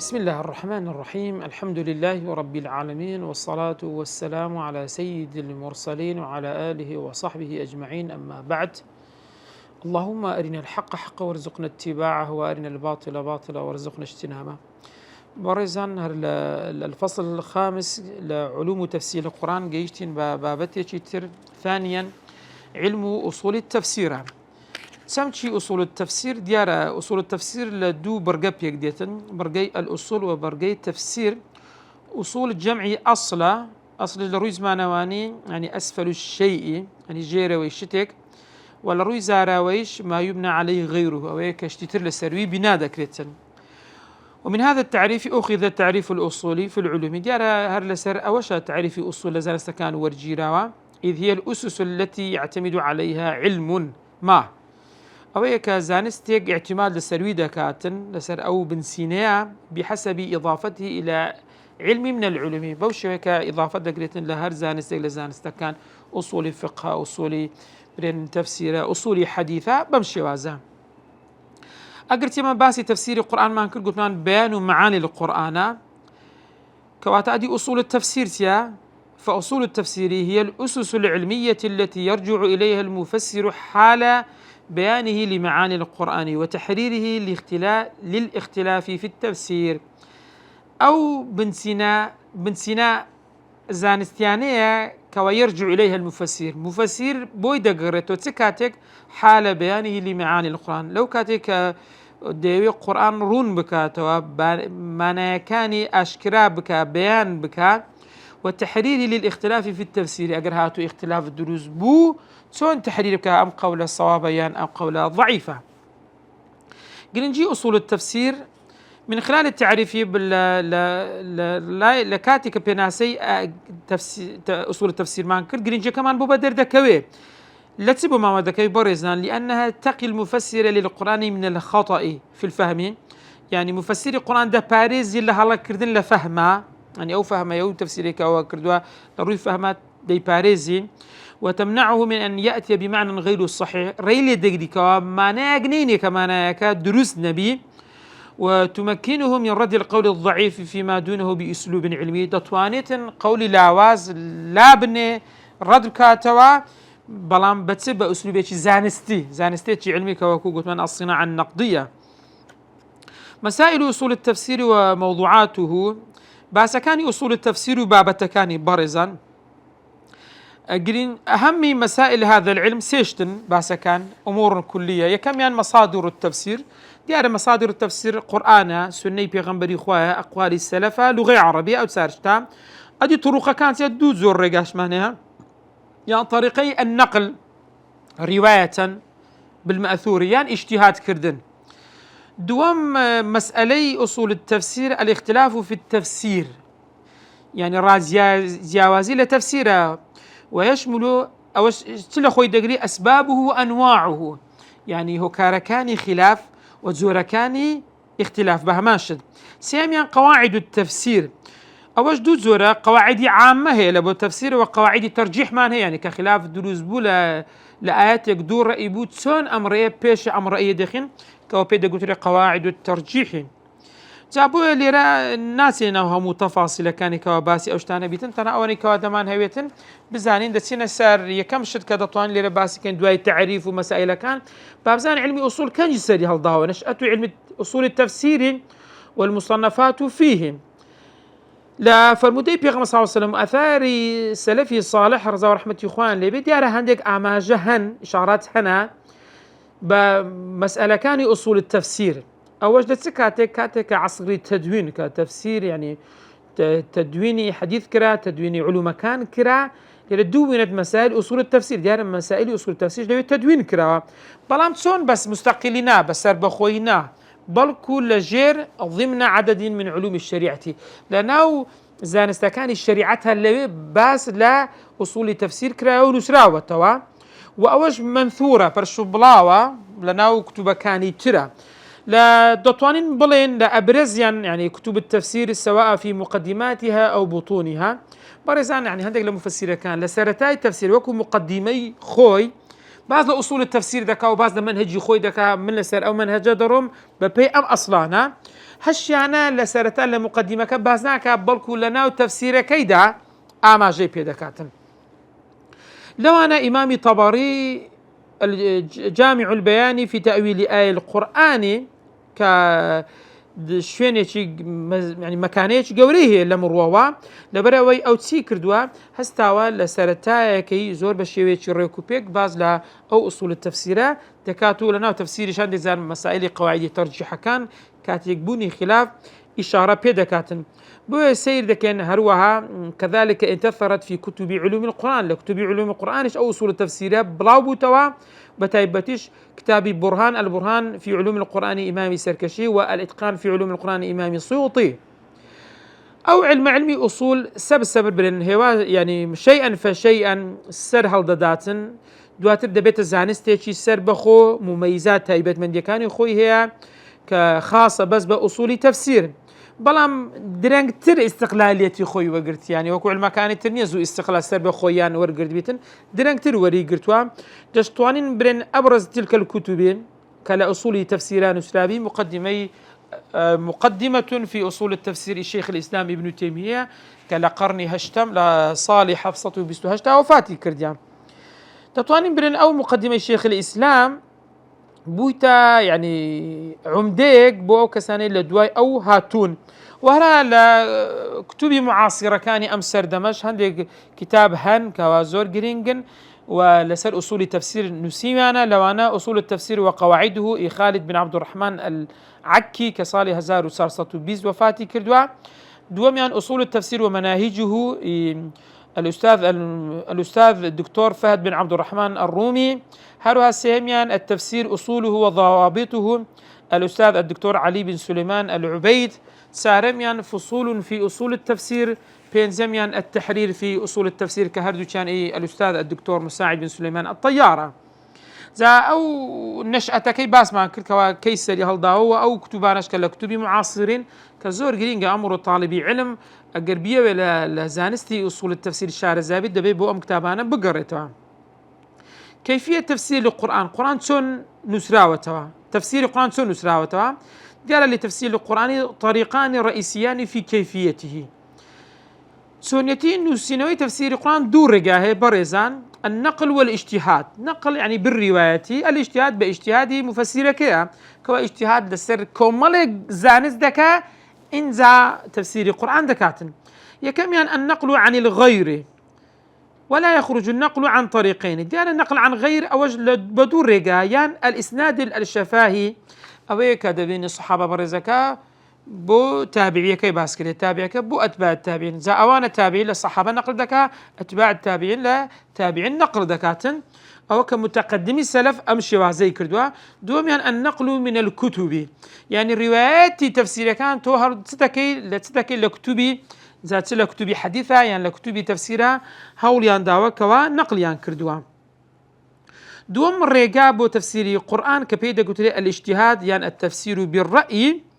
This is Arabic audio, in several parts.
بسم الله الرحمن الرحيم. الحمد لله رب العالمين، والصلاة والسلام على سيد المرسلين وعلى آله وصحبه أجمعين، أما بعد. اللهم أرنا الحق حقا وارزقنا اتباعه، وأرنا الباطل باطلا وارزقنا اجتنابه. برزان الفصل الخامس لعلوم تفسير القرآن جيشتين بابتي تر. ثانيا علم أصول التفسير. سمشي أصول التفسير ديارة أصول التفسير لدو برقة بيقديتن برقي الأصول وبرقي التفسير. أصول الجمع أصل لرويز مانواني يعني أسفل الشيء يعني جيرة ويشتك، ولا روي زاراويش ما يبنى عليه غيره أو يكشتتر لسروي بنادا كريتن. ومن هذا التعريف أخذ التعريف الأصولي في العلوم ديارة هرلسر أوشا تعريف أصول لزانستكان ورجيراوا، إذ هي الأسس التي يعتمد عليها علم ما أو كزانستيك اعتماد لسروي دكاتن لسر أو بنسينيا بحسب إضافته إلى علم من العلوم بوشي كإضافة دقريتن لهر زانستيك لزانستكان أصول فقه، أصول برين تفسير، أصول حديثة بمشي وازا. أقرت ما باسي تفسير القرآن ما نكر قلت بيان معاني القرآن كواتا أدي أصول التفسير تيا. فأصول التفسير هي الأسس العلمية التي يرجع إليها المفسر حال بيانه لمعاني القرآن وتحريره للاختلاف في التفسير. أو بنسينا زانستيانية كوا يرجع إليها المفسر مفسر بويدا قريتو تكاتك حال بيانه لمعاني القرآن. لو كاتك ديوي القرآن رون بكاتوا معنى كاني أشكرا بكا بيان بكا والتحرير للاختلاف في التفسير. أجر هاتو اختلاف الدروس بو سون تحرير بكا أم قولة صوابيان أم قولة ضعيفة. قلنجي أصول التفسير من خلال التعريف لكاتك بناسي أصول التفسير ما نكر قلنجي كمان ببدر دكوي لا تسيبوا ما دكوي برزان، لأنها تقي المفسر للقرآن من الخطأ في الفهم. يعني مفسر القرآن ده باريز يلا هلا كردن لفهمه يعني أو فهم يو تفسيرك أو كردوا ضروري فهمات دي باريزي، وتمنعه من أن يأتي بمعنى غير الصحيح ريلي دقيقة ما ناقنيني كما يكاد دروس نبي، وتمكنه من رد القول الضعيف فيما دونه بأسلوب علمي. دطوانيت قول لاواز لا بني رد كاتوا بلام بتسب أسلوبي زانستي علمي كوكو قلت من الصناعة النقدية. مسائل أصول التفسير وموضوعاته باسكاني أصول التفسير بابتكاني برزا. أهم مسائل هذا العلم سيشتن باسكان أمور كلية يكميان مصادر التفسير ديار مصادر التفسير قرآن سنة بيغمبري خواها أقوال السلفة لغة عربية أو سارشتا. أدي طرق كانت يدو زور رقاش معناها يعني طريقي النقل رواية بالمأثوريان اجتهاد كردن. دوام مسألي أصول التفسير الاختلاف في التفسير يعني رازياوازي لتفسيره، ويشمل أو تلخوي دقري أسبابه وأنواعه. يعني هو كاركاني خلاف وزوركاني اختلاف بهماشد. سيميان قواعد التفسير أوش دو زورة قواعد عامة هي لبو التفسير وقواعد الترجيح مان هي يعني كخلاف دروز بولا لآيات يقدور رأي بوت سون أمرية بيش أمرية دخين كوا بيدا قلت قواعد الترجيح. جابوا ليرا الناس إنها متفاصلة كان كوا باسي أوشتانا بيتن تنا أوني كوا دمان هويتن بزانين دسينا سار يكم شد كذا طوان ليرا باسي كان دواي تعريف ومسائل كان بابزان علمي أصول كان جسدي هالضاوة نشأته علم أصول التفسير والمصنفات فيه. لا فالمدي بيغمس صلى الله عليه وسلم أثاري سلفي صالح رضا ورحمة إخوان اللي بديارة هندك أعماجهن إشارات هنا بمسألة كان أصول التفسير. أول جلسة كاتك عصري تدوين كتفسير يعني تدويني حديث كرا تدويني علوم كان كرا لدونت مسائل أصول التفسير ديار مسائل أصول التفسير لو تدوين كرا بلام تسون بس مستقلنا بس بخوينا بل كل جير ضمن عدد من علوم الشريعة لأنه زانستكان الشريعتها اللي بس لا أصول التفسير كرا ونسراوة توا وأوج منثورة فرشو بلاوة لأنه كتب كاني ترى لا دطوانين بلين لا أبرزيان يعني كتب التفسير سواء في مقدماتها أو بطونها برزان يعني هندق لمفسير كان لسرتاي التفسير وكو مقدمي خوي باز لأصول التفسير دكا وباز لمنهجي خوي دكا من لسر أو منهج درم ببي أم أصلانا هشيانا لسرتا لمقدمك بازناك بلكو لنا وتفسير كيدا أما جي بي دكاتن. لو أنا إمامي طبري الجامع البياني في تأويل آية القرآن ك شوێنێکی يعني مەکانەیەکی گەورەی هەیە لە مڕوەوە لەبەرەوەی ئەو چی کردووە هەستاوە لە سەرەتایەکەی زۆر بە شێوەیەکی ڕێکوپێک باز لە ئەو ئوسوول تەفسیرە دەکات و لەناو تەفسیریشان دەزان مەسائلی قەواعیدی تەرجیحەکان کاتێک بوونی خلاف ئیشارە پێ دەکاتن. بۆیە سیر دەکەن هەروەها كذلك انتثرت في كتب علوم القرآن لكتب علوم القرآنش أو أصول التفسير بلاو بوتوا بتايبتش كتابي برهان البرهان في علوم القرآن إمامي سركشي والإتقان في علوم القرآن إمامي السيوطي أو علمي أصول سبر برن هوا يعني شيئا فشيئا سر هالداداتن دواتر دبيت الزانستيشي سر بخو مميزات تايبت من ديكاني خوي هي كخاصة بس بأصول تفسير بەڵام درەنگتر استقلاليتي خوي وەرگرت يعني وەکو علمەکانی تر نییە زوو استقلال سەر بە خۆیان وەرگرت بیتن درەنگتر وەریگرتووە دەشتوانین برن أبرز تلك الكتب كالأصول تفسيران نسرابي مقدمة في أصول التفسير الشيخ الإسلام ابن تيمية كالقرن هشتم لصالح حفصة بستهشتا وفاتي كرديان دەتوانین برن أو مقدمة الشيخ الإسلام بويتا يعني عمديك بو كساني لدواي أو هاتون وهرا لكتب معاصرة كان أمسر دمش هندي كتاب هن كوازور جرينجن ولسر أصول تفسير نسيمانا لوانا أصول التفسير وقواعده خالد بن عبد الرحمن العكي كصالح هزار وسارسة بيز وفاتي كردوا دوميان أصول التفسير ومناهجه الأستاذ الدكتور فهد بن عبد الرحمن الرومي هروها سيميان التفسير أصوله وضوابطه الأستاذ الدكتور علي بن سليمان العبيد سارميان فصول في أصول التفسير بينزميان التحرير في أصول التفسير كهردو كان الأستاذ الدكتور مساعد بن سليمان الطيارة زا أو نشأتكي باس ما كل كيسري هالضاوة أو كتبانش كتب معاصرين كزور جرينجا أمر طالبي علم أقربية ولا زانستي أصول التفسير الشعر الزابد دبي بو أم كتابانا بقريتها كيفية تفسير القرآن قرآن شون نسراوتها تفسير القرآن شون نسراوتها قال لي تفسير القرآن طريقان رئيسيان في كيفيته سونيتين نسينوي تفسير القرآن دور رجاه برزان النقل والاجتهاد نقل يعني بالرواية الاجتهاد باجتهادي مفسير كذا كوا اجتهاد لسر كومال زانز دكا إنزا تفسير القرآن دكاتن يكميان النقل عن الغير ولا يخرج النقل عن طريقين ديان النقل عن غير أوج بدور رجايان الإسناد الشفاهي أو كذبين الصحابة برزكا بو تابعية كي باسكري تابعك بو أتباع التابعين زا أوان التابعين للصحابة نقل دكا أتباع التابعين لتابعين نقل دكاتن أو كمتقدمي السلف أمشي وعزي كردوا دوميان النقل من الكتب يعني الروايات تفسير كان توهر تتكي لكتبي ذات لكتبي حديثة يعني لكتبي تفسيرها هوليان داوا كوا نقليان كردوا دوم الرقا بو تفسير القرآن كبيدا قلت الاجتهاد يعني التفسير بالرأي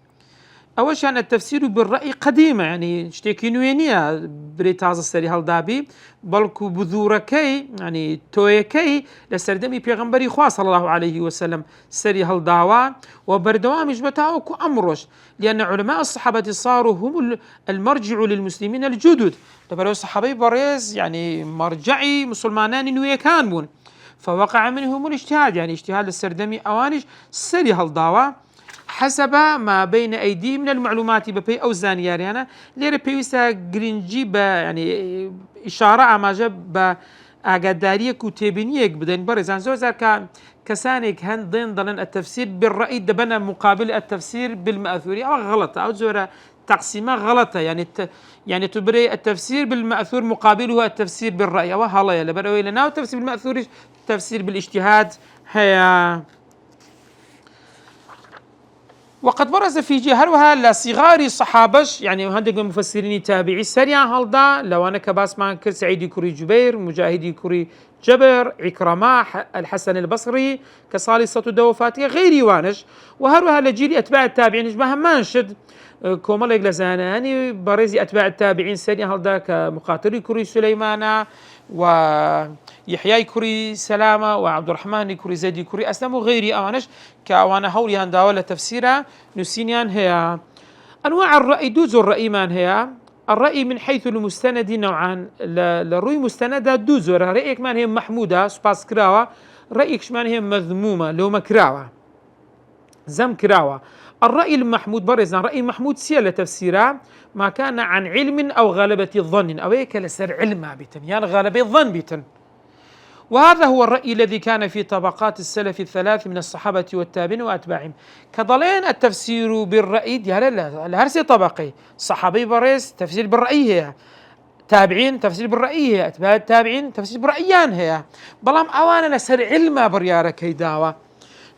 أول شيء التفسير بالرأي قديمة يعني شتيكي نوينية بريتاز السري هالدابي بلكو بذوركي يعني تويكي لسردمي بيغمبري خواه صلى الله عليه وسلم سري هالدعوة وبردوامج بتاعوكو أمرش لأن علماء الصحابة صاروا هم المرجع للمسلمين الجدد لبرو الصحابي بريز يعني مرجعي مسلمانان نويكان بون فوقع منهم الاجتهاد يعني اجتهاد السردمي أوانج سري هالدعوة حسب ما بين أيديهم من المعلومات ببي أو زانياريانا ليرة بيوسا جرينجي يعني إشارة أماجة بأقدارية كتابينية بدين برزان زوزار كسانك هن ضين ضلن التفسير بالرأي دبنا مقابل التفسير بالمأثوري أو غلطة أو زورة تقسيمة غلطة يعني تبري التفسير بالمأثور مقابله التفسير بالرأي وهلا يلا بروي لنا التفسير بالمأثور التفسير بالاجتهاد هيا وقد برز في جهرها لصغار الصحابة يعني هندق مفسرين تابعي سريع هالدا لو أنا كباس معن سعيد كوري جبير مجاهد كوري جبر عكرمة الحسن البصري كصالصة دوفاتي غير وانش وهروها لجيل أتباع التابعين ما همانشد كومالك لزاناني برزي أتباع التابعين سريع هالدا كمقاتل كوري سليمانا ويحيى كوري سلامة وعبد الرحمن كوري زيدي كوري أسلم وغيري أوانش كأوانا هولي هنداوة تفسيرها نسينيان هي أنواع الرأي دوز الرأي من هي الرأي من حيث المستند نوعان للرؤي مستندة دوز رأيك من هي محمودة سباس كراوة رأيك من هي مذمومة لو مكراوة زم كراوة الرأي المحمود برزان رأي محمود سيالة تفسيرها ما كان عن علم أو غلبة الظن أو هيك لسر علمها بيتن يعني غلبة الظن بيتن وهذا هو الرأي الذي كان في طبقات السلف الثلاث من الصحابة والتابعين وأتباعهم كضلين التفسير بالرأي ديال الهرسي طبقي صحابي بريس تفسير بالرأي هي تابعين تفسير بالرأي هي أتباع التابعين تفسير بالرأيان هي بلام أوانا لسر علمها بريارك هيداوة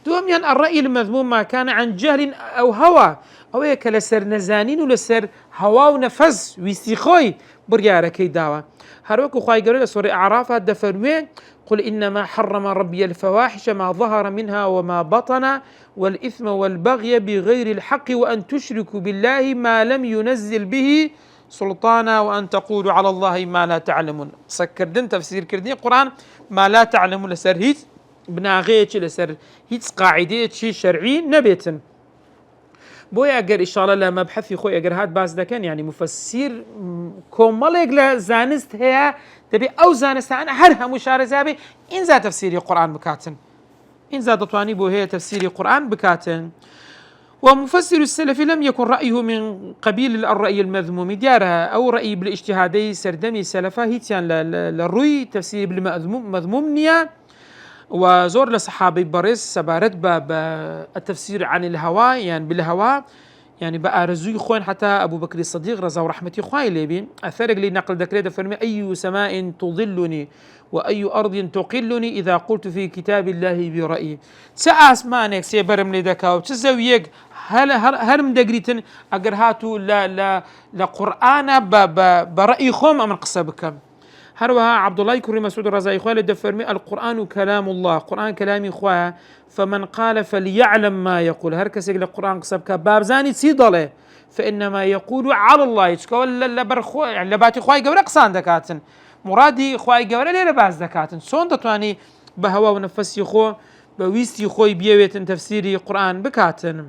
دوم ين الرأي المذموم ما كان عن جهل أو هوى أو هيك لسر نزانين ولسر هوا ونفس ويستيخوي بريارك هيداوة هروك خواي قالوا سورة أعراف دفرمي قل إنما حرم ربي الفواحش ما ظهر منها وما بطن والإثم والبغي بغير الحق وأن تشركوا بالله ما لم ينزل به سلطانا وأن تقولوا على الله ما لا تعلمون سكردن تفسير كردين قرآن ما لا تعلمون لسر هيت بناغيتش لسر هيت قاعدة شي شرعي نبيتن بويا اگر ان شاء الله لا مبحثي خوي اگر هات باز دكن يعني مفسر كومالك لا زانست هي تبي او زانست انا هرها مشارزه به ان ذا تفسير القران بكاتن ان ذا دطواني بو هي تفسير القران بكاتن ومفسر السلف لم يكن رايه من قبيل الراي المذموم ديارها او راي بالاجتهادي سردمي سلفا هيتيان للروي تفسير بالمذموم نيا وزور لصحابي بريس سبارت باب التفسير عن الهوى يعني بالهوى يعني بقى رزوي خوين حتى أبو بكر الصديق رضا ورحمة خوين ليبين أثرق لي نقل ذكرية فرمي أي سماء تظلني وأي أرض تقلني إذا قلت في كتاب الله برأيي سأسمانك سيبرم لدكا وتزويق هل مدقريتن أقرهاتو لا قرآن برأي خوم أمن قصة بكم هروها عبد الله كريم مسعود الرزاي خواه لدفرمي القرآن كلام الله قرآن كلامي خواه فمن قال فليعلم ما يقول هركس يقول القرآن قصبك باب زاني سيضله فإنما يقول على الله يشكو لبرخو يعني لباتي خواه قورا قصان دكاتن مرادي خواه قورا ليرا باز دكاتن سون دتواني بهوا ونفسي خو بويستي خوي بيويتن تفسيري قرآن بكاتن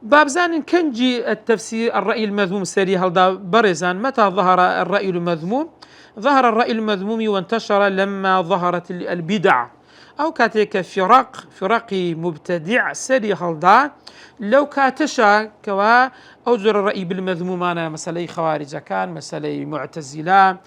باب زان كنجي التفسير الرأي المذموم سري هلدا برزان متى ظهر الرأي المذموم ظهر الرأي المذموم وانتشر لما ظهرت البدع أو كاتيك فرق مبتدع سري هلدا لو كاتشا كوا أوزر الرأي بالمذموم أنا مسألة خوارج كان مسألة معتزلة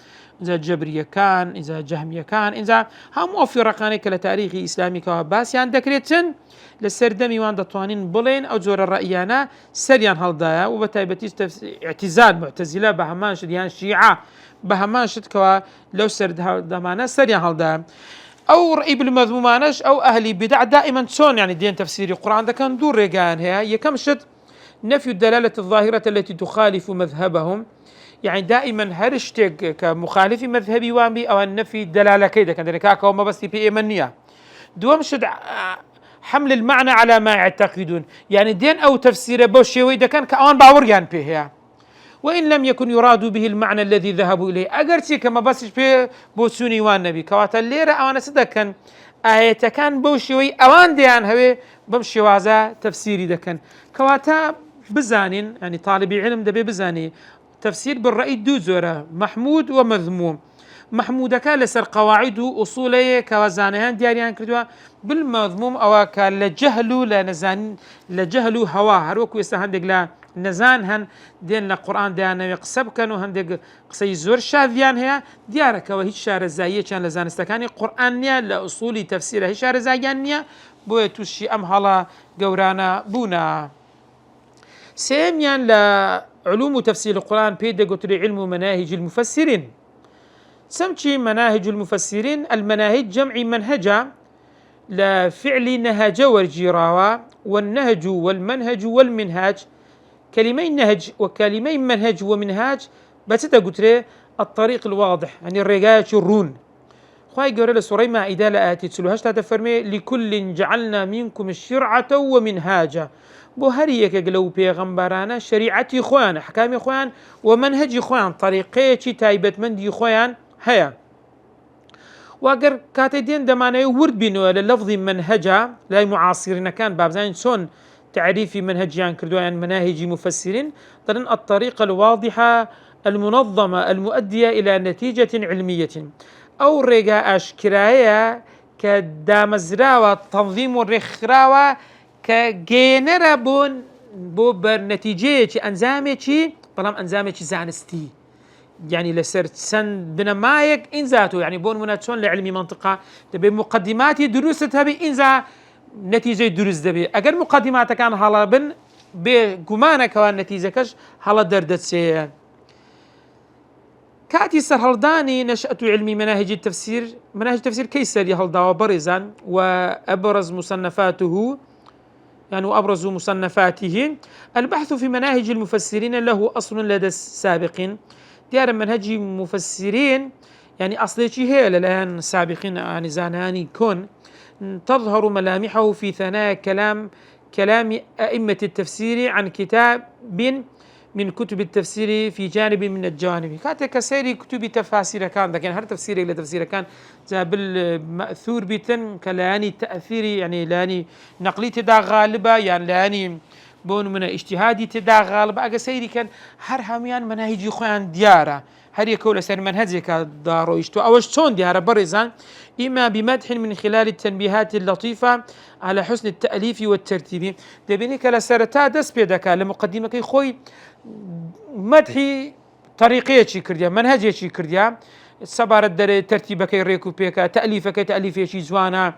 إذا جبرية كان إذا جهمية كان إذا هم فرقان كالتاريخ إسلامي كواباس يعني ذكرتن لسردمي وان دطوانين بلين أو زور الرأيانا سريان هالدايا وبتايبتي اعتزال معتزلة بهمان شد يعني شيعة بهمان شد كوا لو سرد هالدمانا سريان هالدايا أو رأي بالمذمومانش أو أهلي بدع دائما تسون يعني دين تفسير القرآن ده كان دور رجان هي كم شد نفي الدلالة الظاهرة التي تخالف مذهبهم يعني دائما هرشتك كمخالف مذهبي وامبي أو النفي الدلالة كيدا كان ذلك وما بس في إيمانية دوم شد حمل المعنى على ما يعتقدون يعني دين أو تفسير بوشيوي ده كان كأوان باوريان به وإن لم يكن يراد به المعنى الذي ذهبوا إليه أجرتي كما بس به بوسوني والنبي كواتا الليرة أوان سدكن آية كان بوشيوي أوان ديان هوي بمشي وازا تفسيري دكن كواتا بزانين يعني طالب علم ده بزاني تفسير بالرأي دو زورة محمود ومذموم محمود كان لسر قواعد أصولية كوزانهان دياريان كردوا بالمذموم أو كالجهلو لنزان لجهلو هوا هروكو يستهندق لا نزانهن دين القرآن ديانا يقصب كانوا هندق قصي زور شاذيان هي ديارك وهي شار الزاية كان لزان استكاني قرآن نيا لأصولي تفسيره هي شار الزايان نيا بويتوشي أمهلا قورانا بونا سيميان لعلوم تفسير القرآن بيدا قتل علم مناهج المفسرين سمتي مناهج المفسرين المناهج جمع منهجة لفعل نهج والجراوة والنهج والمنهج والمنهاج كلمين نهج وكلمين منهج ومنهاج بتتا قتل الطريق الواضح يعني الرقاية الرون خواهي قرر سوري ما إدالة آتي تسلوهاش تفرمي لكل جعلنا منكم الشرعة ومنهاجا بو هريك قلو بيغمبرانا شريعتي خوان أحكامي خوان ومنهجي خوان طريقيتي تايبت مندي خوان هەیە. واگەر کاتێ دێن دەمانەوێت ورد بینەوە لە لەفظی منهەجە لای معاصرینەکان بابزانین چۆن تعريفي منهجيان كردوان مناهج مفسرين طبعا الطريقة الواضحة المنظمة المؤدية إلى نتيجة علمية أو رجاء أشكرايا كدامزراوة تنظيم الرخراوة كجينرا بو برنتيجة أنزامي طالما أنزامي زانستي يعني لسر سن بنمايك إنزاتو يعني بون مناتشون لعلمي منطقة تبي مقدماتي دروستها بإنزا نتيجة دروس دبي أجر مقدمات كان هلا بن بجمانة كوان نتيجة كش هلا دردت سيان كاتي سرهلداني نشأة علمي مناهج التفسير كيسر يهلدا وبرزان وأبرز مصنفاته يعني وأبرز مصنفاته البحث في مناهج المفسرين له أصل لدى السابقين ديار منهج مفسرين يعني أصلي شيء هي للآن سابقين يعني زاناني كون تظهر ملامحه في ثنايا كلام أئمة التفسير عن كتاب من كتب التفسير في جانب من الجوانب كاتك سيري كتب تفاسير كان لكن هر تفسير إلى تفسير كان جاب المأثور بيتن كلاني تأثيري يعني لاني نقلي تدا غالبة يعني لاني بون من اجتهادي تدا غالبة أجا سيري كان هر هميان مناهج خوان ديارة هر يكول سير منهجك دارو يشتو أوش تون ديارة برزان إما بمدح من خلال التنبيهات اللطيفة على حسن التأليف والترتيب دبينك لسرتا دس بيدك لمقدمك خوي مدحي طريقية شي كرديا منهجية شي كرديا سبارة در ترتيبك ريكو بيكا تأليفك تأليفية شي زوانا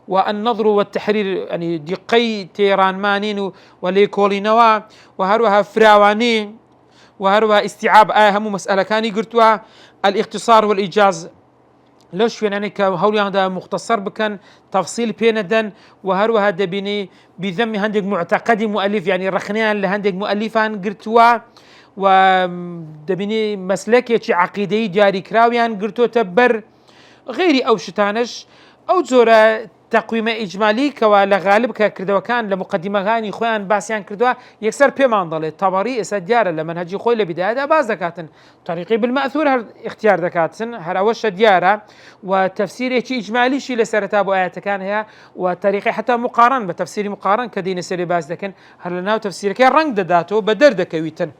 والنظر والتحرير يعني دقي تيران مانين وليكولينوا وهروها فراواني وهروها استيعاب هم مسألة كان قرتوها الاختصار والإيجاز لوش فين يعني كهولي هذا مختصر بكن تفصيل بيندن وهروها دبيني بذم هندق معتقد مؤلف يعني رخنيان لهندق مؤلفان قرتوا ودبيني مسلكي عقيدي جاري كراويان قرتو تبر غيري أو شتانش أو زورا تقويم إجمالي كوالا غالب كردوا كان لمقدمة غاني خوان باسيان كردوا يكسر بيمان ضل طبري إسديار لمنهجي خوي لبداية باز دكاتن طريقي بالمأثور هر اختيار دكاتن هر أوش ديارة وتفسيري شيء إجمالي شيء لسرتابو آيات كان هي وطريقي حتى مقارن بتفسيري مقارن كدين سري باز دكن هر لناو تفسيري كان رنگ داتو بدر دكويتن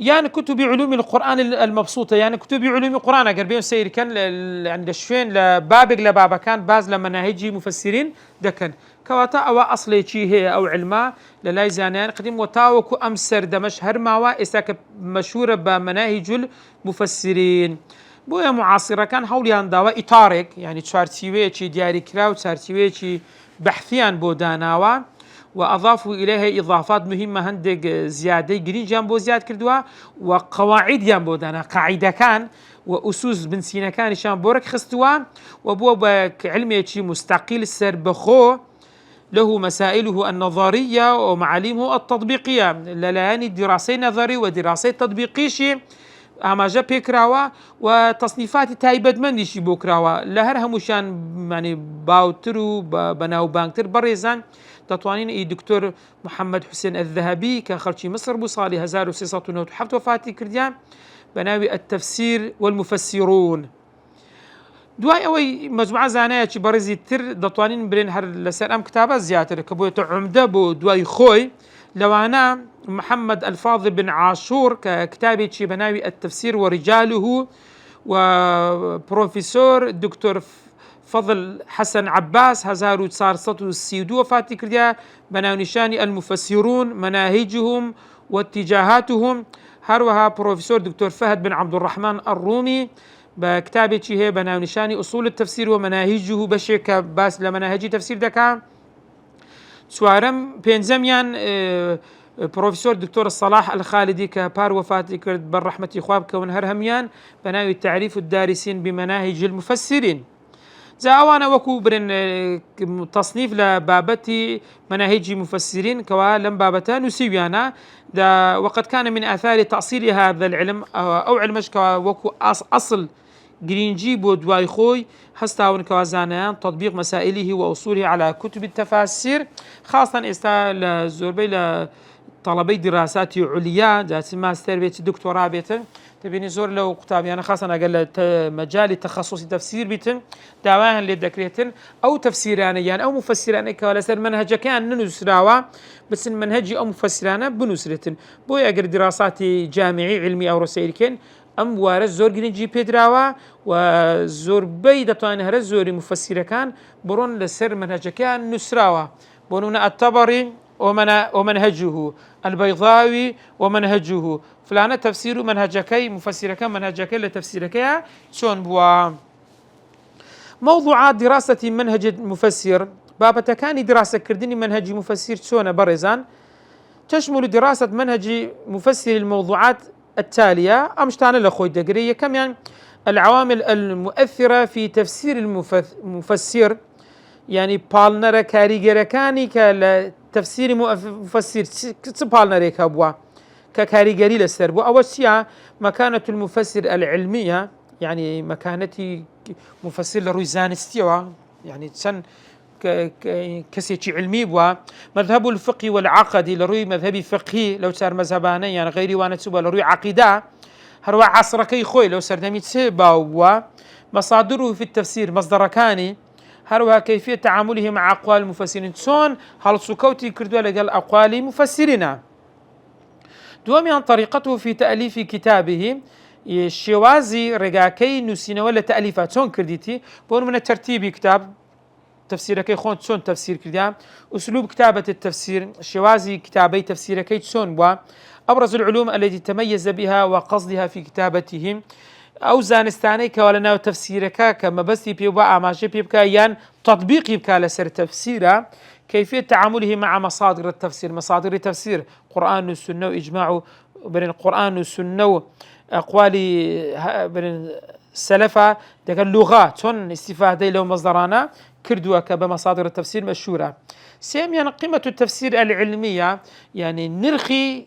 يعني كتب علوم القرآن المبسوطة يعني كتب علوم القرآن قربين سير كان عند الشوين لبابق لبابا كان باز لمناهجي مفسرين دكن كواتا أو أصلي شيء هي أو علما للاي زانيان قديم وتاوكو أمسر دمش هرماوا إساك مشهورة بمناهج المفسرين بويا معاصرة كان حوليان داوا إطارك يعني تشارتيويتشي دياري كراو تشارتيويتشي بحثيان بوداناوا وأضافوا إليها إضافات مهمة هندق زيادة جرين جنبو زياد كردوا وقواعد جنبو دانا قاعدة كان وأسوس بن سينا كان شان بورك خستوا وبو علمي شي مستقل السر بخو له مسائله النظرية ومعالمه التطبيقية للاني دراسي نظري ودراسي تطبيقي شي أما جا بيكراوا وتصنيفات تايبد من شي بوكراوا لهر هموشان يعني باوترو بناو بانكتر بريزان تطوانين اي دكتور محمد حسين الذهبي كان خلشي مصر بوصالي 1607 وفاتي كرديان بناوي التفسير والمفسرون دواي اوي مجموعة زانايا شي برزي تر دطوانين برين هر لسر ام كتابة زياتر كبوية عمدة بو دواي خوي لو أنا محمد الفاضل بن عاشور ككتابي شي بناوي التفسير ورجاله وبروفيسور دكتور فضل حسن عباس 1932 وفاتي كرديا بناو نشاني المفسرون مناهجهم واتجاهاتهم هروها بروفيسور دكتور فهد بن عبد الرحمن الرومي بكتابة هي بناو نشاني أصول التفسير ومناهجه بشيك باس لمناهج تفسير دكا سوارم بينزميان بروفيسور دكتور الصلاح الخالدي كبار وفاتي كرد بالرحمة إخواب كون هرهميان بناو التعريف الدارسين بمناهج المفسرين زاوانا وكو برن تصنيف لبابتي مناهج مفسرين كوا لم بابتان نسيويانا دا وقد كان من آثار تأصيل هذا العلم أو علمش كوا وكو أصل جرينجي بودواي خوي هستاون كوازانيان تطبيق مسائله وأصوله على كتب التفاسير خاصة استا لزوربي لطلبي دراسات عليا ذات ماستر بيت دكتوراه بيت تبيني زور لو قطابي خاصة أقل مجال تخصصي تفسير بيتن داوان اللي ذكريتن أو تفسيراني يعني أو مفسراني كولا سر منهج كان ننسراوا بس المنهجي أو مفسرانه بنسرتن بوي أقر دراساتي جامعي علمي أو رسائلكن أم وارز زور جرينجي بيدراوا وزور بيدة طوان هرز زوري مفسر كان برون لسر منهج كان نسراوا بونونا الطبري ومنهجه البيضاوي ومنهجه فلانة تفسير منهجكي مفسرك منهجكي لتفسيرك شون بوا موضوعات دراسة منهج المفسر بابتكاني دراسة كردني منهج مفسر شون برزان تشمل دراسة منهج مفسر الموضوعات التالية أمشتان لأخوي دقرية كمان العوامل المؤثرة في تفسير المفسر يعني بالنر كاريجر كاني كتفسير مفسر بالنر كابوا ككاريجري للسربو أول شيء مكانة المفسر العلمية يعني مكانتي مفسر لروي زانستيوا يعني تسن كسيتي علمي بوا مذهب الفقه والعقدي لروي مذهبي فقهي لو صار مذهباني يعني غيري وانا تسوى لروي عقيدة هروا عصركي خوي لو صار دميت سيبا مصادره في التفسير مصدركاني هروا كيفية تعامله مع أقوال المفسرين سون هل سكوتي كردوا لقال أقوال مفسرين دواميان طريقته في تأليف كتابه الشوازي رقاكي نسينا ولا تأليفات سون كرديتي بون من الترتيب كتاب تفسيركي خون سون تفسير كرديا أسلوب كتابة التفسير الشوازي كتابي تفسيركي سون بوا أبرز العلوم التي تميز بها وقصدها في كتابته أو زانستاني كولنا تفسيرك كما بس بيبقى أماشي بيبقى يان تطبيقي بكا لسر تفسيره كيفية تعامله مع مصادر التفسير مصادر التفسير قرآن والسنة وإجماع بين القرآن والسنة أقوال بين السلفة دك اللغات هون استفادة لو مصدرانا كردوا كبمصادر التفسير مشهورة سيم قيمة التفسير العلمية يعني نرخي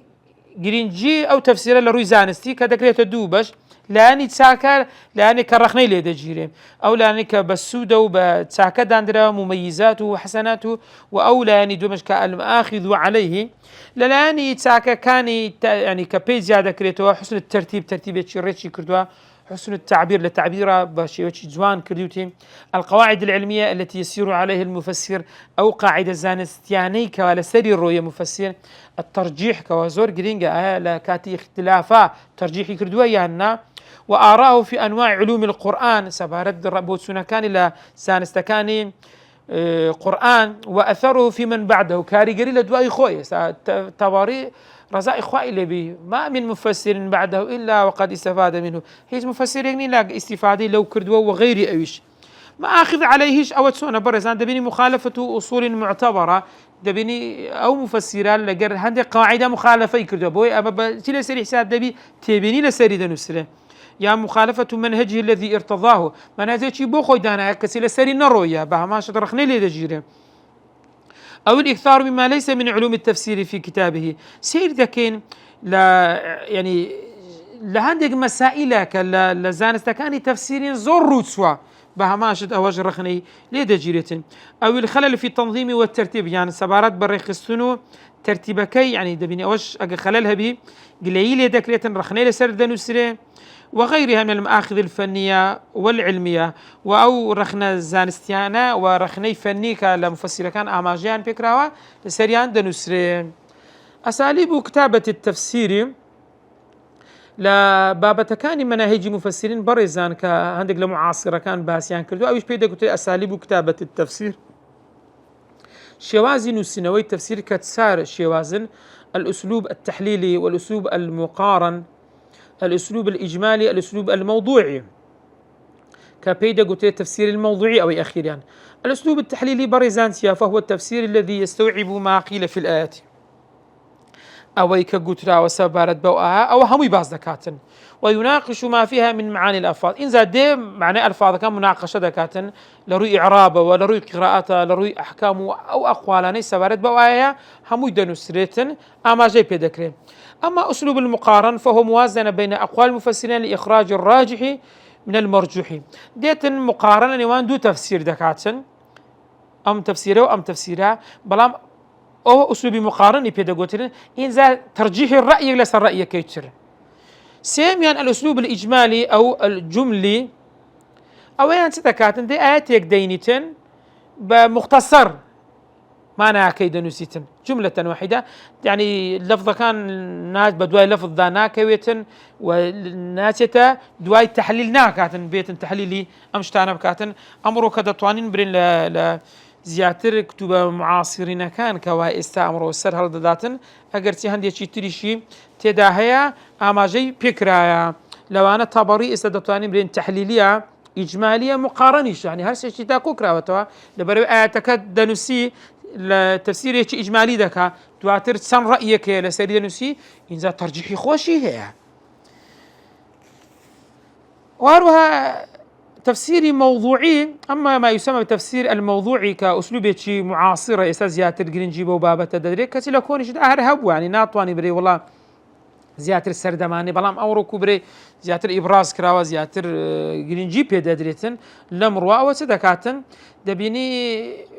جرينجي أو تفسير لروي زانستي كدكرية الدوبش لاني تساكا لاني كرخني لي دجيري او لاني كبسوده وبتساكا داندرا مميزاته وحسناته او لاني دومش كالمآخذ عليه لاني تساكا كاني يعني كبي زياده كريتو حسن الترتيب ترتيب ريتشي كردوا حسن التعبير لتعبيره بشي جوان كرديوتي القواعد العلميه التي يسير عليه المفسر او قاعده زانستياني كولا سري الرؤيه مفسر الترجيح كوازور جرينجا لا كاتي اختلافا ترجيحي كردوا يانا وآراءه في أنواع علوم القرآن سبارد ربوتسونا كان إلى سانستكاني قرآن وأثره في من بعده كاري قريل دواء خوي تواري رزاء إخوائي لبي ما من مفسر بعده إلا وقد استفاد منه هيج مفسرين لا استفادة لو كردوا وغير أيش ما أخذ عليهش أو تسونا برزان دبيني مخالفة أصول معتبرة دبيني أو مفسران لقر هندي قاعدة مخالفة كردوا بوي أما تلا سري حساب دبي تبيني لسري دنسله يا مخالفة منهجه الذي ارتضاه منهجه بوخو دانا كسي لسري نرويا بها ما شطرخني لي دجيره أو الإكثار مما ليس من علوم التفسير في كتابه سير ذكين لا يعني لهندق مسائلك لزانستكاني تفسير زور سوا بها ما شد أوج رخني لي دجيرة أو الخلل في التنظيم والترتيب يعني سبارات بريق السنو ترتيبكي يعني دبيني أوج أجا خللها به قليل دكرية رخني لسر دنسره وغيرها من المآخذ الفنية والعلمية أو رخنا زانستيانا ورخني فنيك لمفسر كان أماجيان فكرة لسريان دنسرين أساليب كتابة التفسير لبابتكان مناهج مفسرين برزان كهندق لمعاصرة كان باسيان كردو أوش بيدا قلت أساليب كتابة التفسير شوازن السنوي التفسير كتسار شوازن الأسلوب التحليلي والأسلوب المقارن الأسلوب الإجمالي الأسلوب الموضوعي كبيدا قلت التفسير الموضوعي أو أخيرا يعني. الأسلوب التحليلي بريزانسيا فهو التفسير الذي يستوعب ما قيل في الآيات أو كقترا وسبارت بوآها أو همي باز دكاتن ويناقش ما فيها من معاني الألفاظ إن زاد معنى ألفاظ كان مناقشة دكاتن لروي إعرابه ولروي قراءته لروي أحكامه أو أقوالاني سبارت بوآها همي دنسريتن أما جاي بيدكرين أما أسلوب المقارن فهو موازنة بين أقوال المفسرين لإخراج الراجح من المرجوح ديتن مقارنة نوان دو تفسير دكاتن أم تفسيره وأم تفسيرها بلام أو أسلوب مقارن بيداغوتين إن ذا ترجيح الرأي لس الرأي كيتشر سێمیان الأسلوب الإجمالي أو الجملي ئەوەیان چ دەکاتن دێ ئاەتێک دەینیتن بە مختصر ماناکەی دەنووسیتن جملة واحدة يعني لفظ كان ناس بدواي لفظ ذا ناكويتن وناسيتا دواي تحليل ناكاتن بيتن تحليلي أمشتانا بكاتن أمرو كدا توانين برين ل زياتر كتب معاصرين كان كوا استا أمرو السر هل داتن أجرتي هندي شيء تريشي تدا هيا أماجي فكرة لو أنا طبري استا توانين برين تحليلية إجمالية مقارنيش يعني هالشيء تاكو كراوتوا لبرو آياتك دنوسي لتفسير إجمالي دكا دواتر سن رأيك لسري دنوسي إنزا ترجيحي خوشي هي وهروها تفسيري موضوعي أما ما يسمى بالتفسير الموضوعي كأسلوب شيء معاصرة إستاذ جرينجي بوبابة تدريك كسي لكونش أهرهب يعني ناطواني بري والله زیاتر سەردەمانی بەڵام ئەوڕۆ کوبرێ زیاتر ئیبراز کراوە زیاتر گرنگی پێدەدرێتن لەم ڕواوە چ دەکاتن دەبینی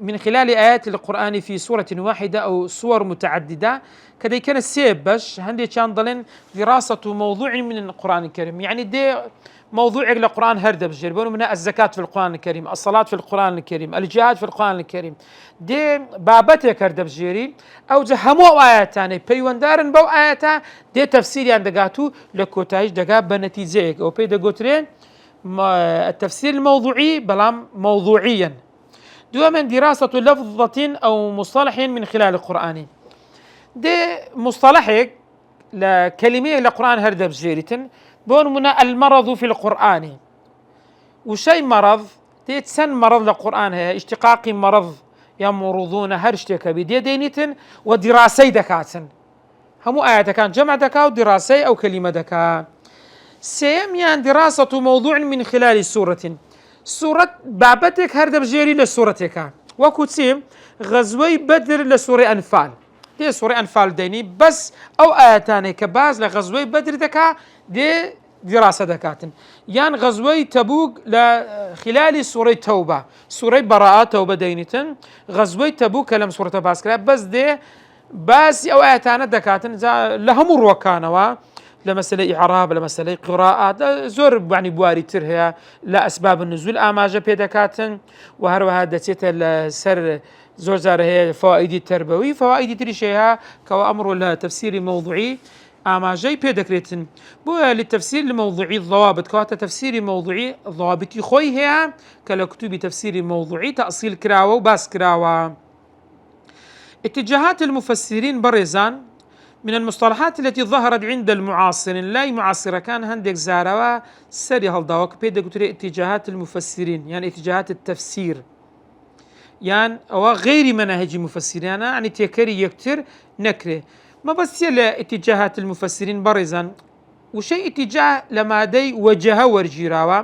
من خلال آيات القرآن في سورة واحدة أو سور متعددة كده كان السيب باش هندي كان ضلن دراسة موضوع من القرآن الكريم يعني دي موضوع القرآن هرده بجربون من الزكاة في القرآن الكريم الصلاة في القرآن الكريم الجهاد في القرآن الكريم دي بابتك هرده بجيري أو جهمو آياتاني بيواندارن بو آياتا دي تفسيري عند دقاتو لكوتايش دقاب بنتيجيك أو بيدا قوترين التفسير الموضوعي بلام موضوعيا دوما دراسة لفظة أو مصطلح من خلال القرآن دي مصطلحك لكلمة القرآن هرده بجيريتن بون منا المرض في القرآن وشي مرض تيتسن مرض للقرآن هي اشتقاقي مرض يمرضون هرشتك بدي دينيتن ودراسي دكاتن همو آيات كان جمع دكا ودراسي أو كلمة دكا سيم دراسة موضوع من خلال سورة بابتك هرد بجيري لسورتك وكتسيم غزوي بدر لسورة أنفال دي سورة أنفال ديني بس أو آياتاني كباز لغزوي بدر دكا دي دراسة دكاتن يعني غزوي تبوك لخلال سورة توبة سورة براءة توبة دينيتن غزوي تبوك لم سورة باسكرا بس دي بس أو آياتانا دكاتن لهم الروكانوا لمسألة إعراب لمسألة قراءات زور يعني بواري ترها لا أسباب النزول آماجة بيدكاتن وهروها دتيت السر زور زار هي فوائد التربوي فوائد تريشيها كوا أمر لها تفسير موضوعي آماجة بيدكريتن بوها للتفسير الموضوعي الضوابط كواتا تفسير موضوعي ضوابط خوي هي كالكتب تفسير موضوعي تأصيل كراوة وباس كراوة اتجاهات المفسرين برزان من المصطلحات التي ظهرت عند المعاصرين لا معاصرة كان هندك زاروا سري هالضوك بيدا قلت اتجاهات المفسرين يعني اتجاهات التفسير يعني أو غير مناهج المفسرين يعني تيكري يكتر نكره ما بس يلا اتجاهات المفسرين برزا وشيء اتجاه لما دي وجه ورجيراوا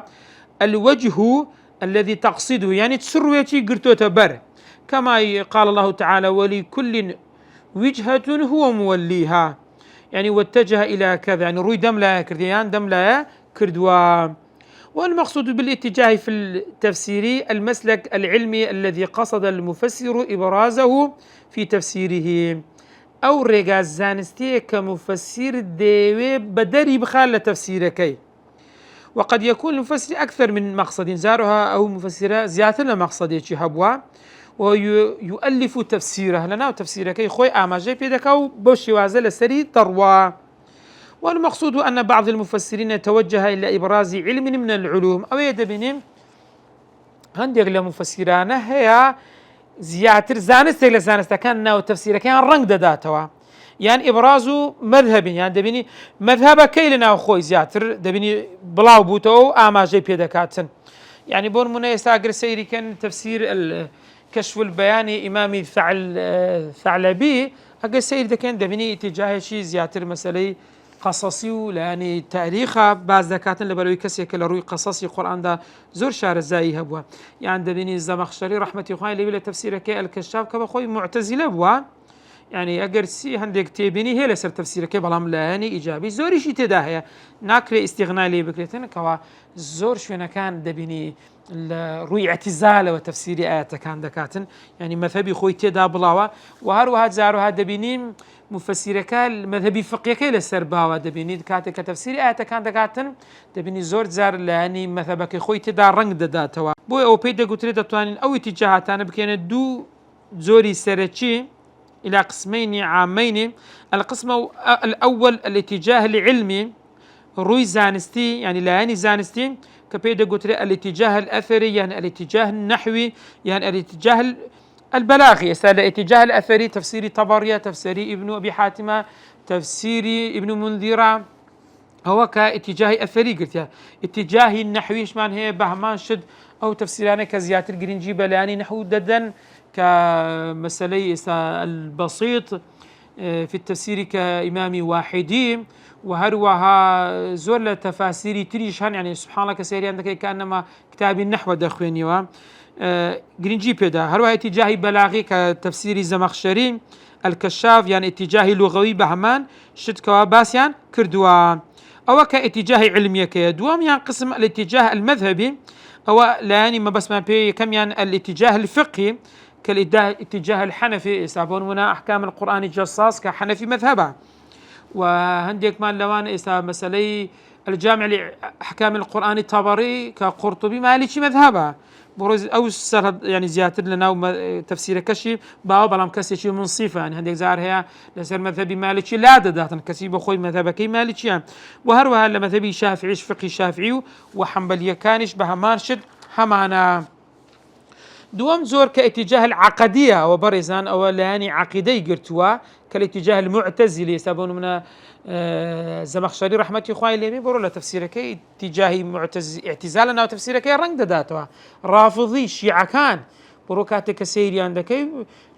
الوجه الذي تقصده يعني تسرويتي قرتو تبر كما قال الله تعالى ولكل وجهة هو موليها يعني واتجه إلى كذا يعني روي دملا كرديان دملا كردوا والمقصود بالاتجاه في التفسير المسلك العلمي الذي قصد المفسر إبرازه في تفسيره أو رجاز زانستي كمفسر ديوي بدري بخال تفسيركي وقد يكون المفسر أكثر من مقصد زارها أو مفسرة زيادة مقصد هبوا ويؤلف تفسيره لنا وتفسيرك خوي آماجي بيدكو بوشي وازل سري تروى والمقصود أن بعض المفسرين توجه إلى إبراز علم من العلوم أو يدبنين هندق لمفسران هي زياتر زانستك لزانستا كان ناو تفسيرك كان رنگ داتوا يعني إبراز مذهب يعني دبني مذهب كيلنا خوي زياتر دبني بلاو بوتو آماجي بيدكاتن يعني بون من يستاقر سيري كان تفسير كشف البيان إمامي ثعلبي أقل سيد كان دبني اتجاه شيء زياتر مسألة قصصي يعني تاريخها بعض ذكاتن لبروي كسي كالروي قصصي قرآن دا زور شار الزاي هبوا يعني دبني الزمخشري رحمة الله عليه تفسير كي الكشاف كما خوي معتزلة بوا يعني اگر سی هەندێک تێبینی هەیە لەسەر تەفسیرەکەی بەڵام لایەنی ئیجابی زۆریشی تێدا هەیە ناکرێ ئیستیغنا لێ بکرێتن کەوا زۆر شوێنەکان دەبینی لە ڕووی اعتیزالەوە تەفسیری ئاەتەکان دەکاتن ینی مەذهبی خۆی تێدا بڵاوە و هەروەها جاروها دەبینیم مفسیرەکە مەذهبی فقیەکەی لەسەر باوە دەبینیت کاتێک کە تەفسیری ئاەتەکان دەکاتن دەبینی زۆر جار لایەنی مەذهبەکەی خۆی تێدا ڕەنگ دەداتەوە بۆی ئەو پێی دەگوترێت دەتوانین ئەو ئیتیجاهاتانە بکەنە دوو زۆری سەرەکی إلى قسمين عامين. القسم الأول الاتجاه العلمي روي زانستي يعني لاني زانستي كبيدا قتري الاتجاه الأثري يعني الاتجاه النحوي يعني الاتجاه البلاغي. الاتجاه الأثري تفسيري طبرية تفسيري ابن أبي حاتمة تفسيري ابن منذرة هو كاتجاه أثري قلت اتجاه النحوي شمان هي بهمان شد أو تفسيرانه كزيات الجرينجي بلاني نحو ددن كمسألة البسيط في التفسير كإمام واحدي وهروها زول تفاسير تريشان يعني سبحان الله كسيري عندك كأنما كتاب النحو دخويني جرينجي بيدا هروها اتجاهي بلاغي كتفسير الزمخشري الكشاف يعني اتجاهي لغوي بهمان شد كواباسيان كردوا أو كاتجاه علمي كيدوام يعني قسم الاتجاه المذهبي أو لا يعني ما بس ما بي كم يعني الاتجاه الفقهي كالاتجاه الحنفي يسابون هنا أحكام القرآن الجصاص كحنفي مذهبه وهنديك مال لوان إسا مسألة الجامع لأحكام القرآن الطبري كقرطبي مالكي مذهبه بروز أو يعني زيادة لنا تفسير كشي باو بلام كسي شي منصفة يعني هنديك زار هي لسر مذهبي مالكي لا داتن كسي بخوي مذهبكي مالكي وهروها لمذهبي شافعي فقهي شافعي وحنبلية كانش بهمانشد همانا دوام زور كاتجاه العقدية وبرزان أو لاني عقيدي قرتوا كالاتجاه المعتزلي يسابون من زمخشري رحمة إخواني اليمين برو لتفسيرك اتجاهي اعتزالنا وتفسيرك رنگ داتوا رافضي شيعة كان برو كاتك سيري عندك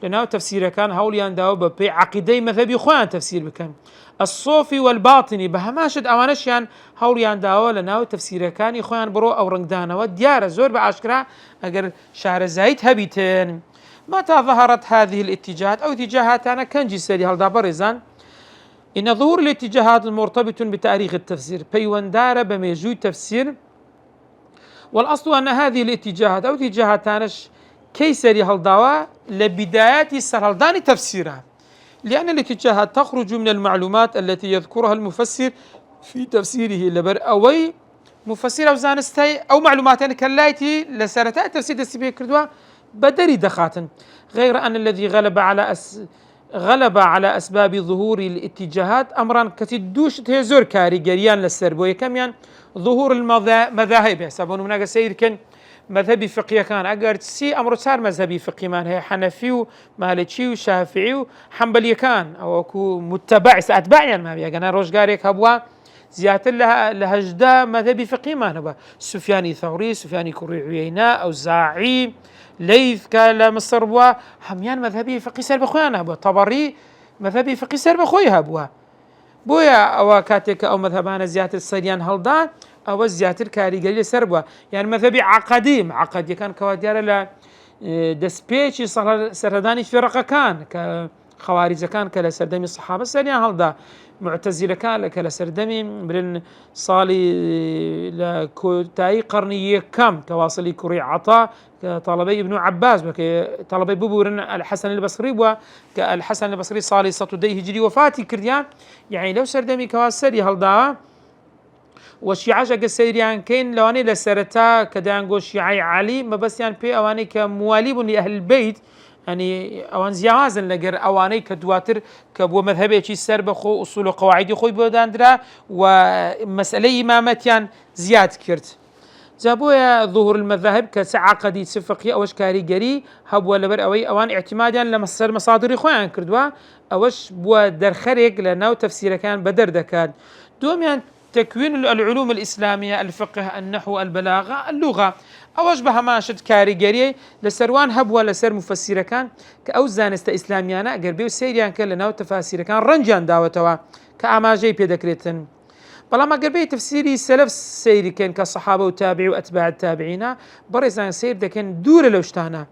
لنا تفسير كان هوليان داو ببي عقيدي مذهبي إخوان تفسير بكم الصوفي والباطني بهماشد أوانشيان هوليان داو لنا تفسير كان إخوان برو أو رنگ دانا وديار زور بعشكرا أجر شهر زايد هبيتين متى ظهرت هذه الاتجاهات أو اتجاهات أنا كان جسدي هل برزان إن ظهور الاتجاهات مرتبط بتاريخ التفسير بيوندار بميجوي تفسير والأصل أن هذه الاتجاهات أو اتجاهات أنش كيسري هالدواء لبدايات السرهلدان تفسيرها لأن الاتجاهات تخرج من المعلومات التي يذكرها المفسر في تفسيره لبر أوي مفسر أو زانستي أو معلومات كلايتي لسرتاء تفسير السبيل كردوا بدري دخاتن غير أن الذي غلب على أسباب ظهور الاتجاهات أمرا كتدوش تهزور كاري جريان للسربوية كميان ظهور المذاهب يحسبون هناك سيد كان مذهبي فقهي كان أجر سي أمر صار مذهبي فقهي من هي حنفي ومالكي وشافعي وحنبلي كان أو كو متبع أتباع يعني ما بيجنا روجاريك هبوا زيادة لهجدا مذهبي فقهي ما نبا سفياني ثوري سفياني كوري عيينة أو زاعي ليث كلا مصر بوا هميان مذهبي فقهي سر بخوينا هبوا طبري مذهبي فقهي سر بخوي هبوا بويا أو كاتك أو مذهبان زيادة الصيديان هلدان أو زيادة الكاريجري سر بوا يعني مذهبي عقديم عقدي كان كواديار لا دسبيتشي سرداني فرقة كان كخوارج كان كلا سردمي الصحابة الصيديان هلدا معتزلة كان كلا سردمي من صالي لكوتاي قرنية كم كواصلي كوري عطاء طلبي ابن عباس طلبي ببورن الحسن البصري والحسن البصري صالي صتودي هجري وفاتي كرديان يعني لو سردمي كواسري هلدا وشيعة قسيريان كين لواني لسرتا كدانغو شيعي علي ما بس يعني بي اواني كمواليب لأهل البيت يعني اوان زيازن لقر اواني كدواتر كبو مذهبي شي سربخو اصول وقواعد خوي بوداندرا ومسألة امامتيان زياد كرت جابويا ظهور المذاهب كعقدي سفقي اوش كاريجري هبوا لبر اوي اوان اعتمادا لمصدر مصادر خوان كردوا اوش بوا درخريق لانه تفسير كان بدر دكاد دوميان تكوين العلوم الإسلامية الفقه النحو البلاغة اللغة أوش بها ماشد كاريجري لسروان هبوا لسر مفسير كان كأو زانست إسلاميانا قربيو سيريان كان لناو تفاسير كان رنجان داوتوا كأماجي بيدكريتن بلا ما قربي تفسيري سلف سيري كان كالصحابة وتابعي وأتباع التابعين برزان سير ده كان دور لوشتانا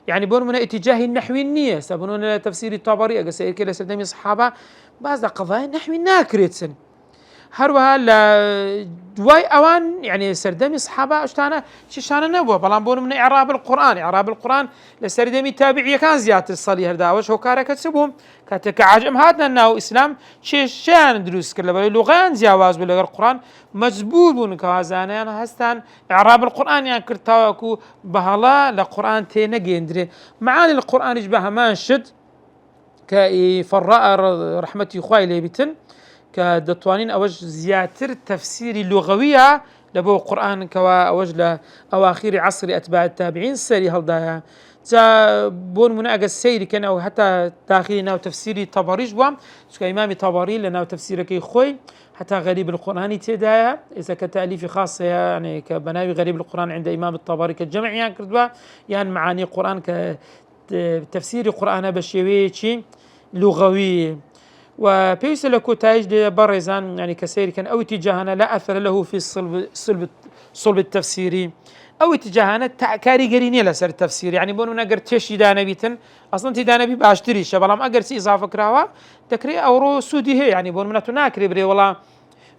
يعني بون من اتجاه النحوي النية سبنون تفسير الطبري أجسير كلا سلدمي صحابة بعض قضايا النحوي ناكريتسن هروها لا دواي أوان يعني سردمي صحابة أشتانا شيشانا نبوة بلان بون من إعراب القرآن لسردمي تابعية كان زيادة الصلي هردا وش هو كارك تسبهم كاتك عجم هاتنا إنه إسلام شيشان دروس كلا بل لغان زياواز بلغ القرآن مجبور بون كوازانا أنا هستان إعراب القرآن يعني كرتاوكو بهلا لقرآن تينا جندري معاني القرآن يجبها ما شد كفراء رحمتي خوي ليبتن كدتوانين أوج زياتر تفسيري لغوية لبو القرآن كوا أوج لأواخر عصر أتباع التابعين سري هالضايا تا بون من أجا السيري كان أو حتى داخلنا وتفسيري طبريج بوام شو إمام طبري لنا وتفسيرك خوي حتى غريب القرآن تدايا إذا كتأليف خاصة يعني كبناوي غريب القرآن عند إمام الطبري كالجمع يعني كردوا يعني معاني القرآن كتفسير القرآن بشيويتشي لغوي وبيس لكوتايج لبرزان يعني كسير كان أو اتجاهنا لا أثر له في صلب التفسيري أو اتجاهنا كاري قريني لسر التفسير يعني بونو نقر تشي دانا بيتن أصلا تدانا بي باشتري شبالام أقر سي إضافة كراوا تكري أورو سودي هي يعني بونو مناتو ناكري بري والله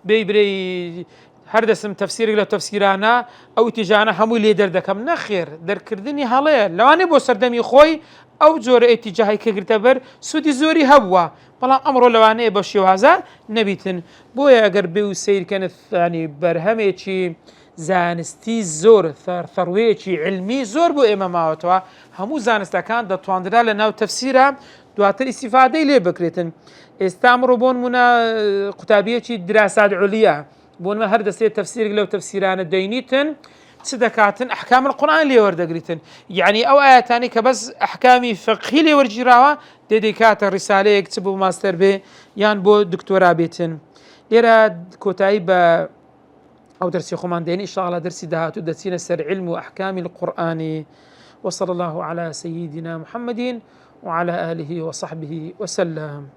بري هردسم تفسير له تفسيرانا أو اتجاهنا همو اللي دردكم نخير در كردني هاليا لو أنا بو سردمي خوي أو زور اتجاهي كغرتبر سودي زوري هبوا بلان أمره لوانه بشيوازا نبيتن بويا أقر بيو سير كانت يعني برهميتشي زانستي زور ثرويتشي علمي زور بو إماماتوا همو زانستا كان دا تواندرا لناو تفسيرا دواتر استفادة ليه بكريتن استعمروا بون منا قتابيتشي دراسات عليا بون ما هرد سير تفسير لو تفسيران الدينيتن صدقاتن أحكام القرآن لي وردقريتن يعني أو آياتاني كبس أحكامي فقهي لي ورجراوا ديديكات الرسالة يكتبوا ماستر بي يان بو دكتوراه بيتن ليرا كتايب أو درسي خمان ديني إن شاء الله درسي دهاتو درسينا سر علم وأحكام القرآن وصلى الله على سيدنا محمد وعلى آله وصحبه وسلم.